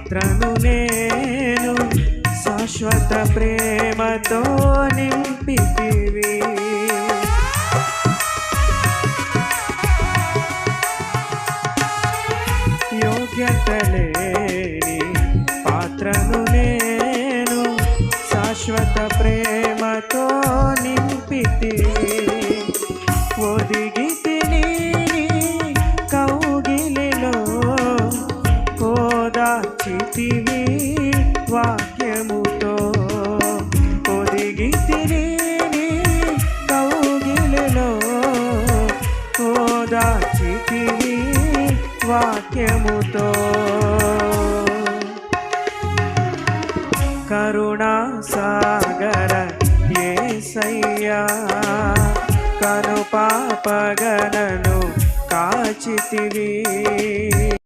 పాత్రను నేను శాశ్వత ప్రేమతో నింపితివి. యోగ్యత లేని పాత్రను నేను శాశ్వత ప్రేమతో నింపితివి. ఒదిగితిని కౌగిలిలో ఓదార్చితివి వాక్యముతో. ఒదిగితిని కౌగిలిలో ఓదార్చితివి వాక్యముతో. కరుణా సాగర యేసయ్యా కను పాపగనను కాచితివి.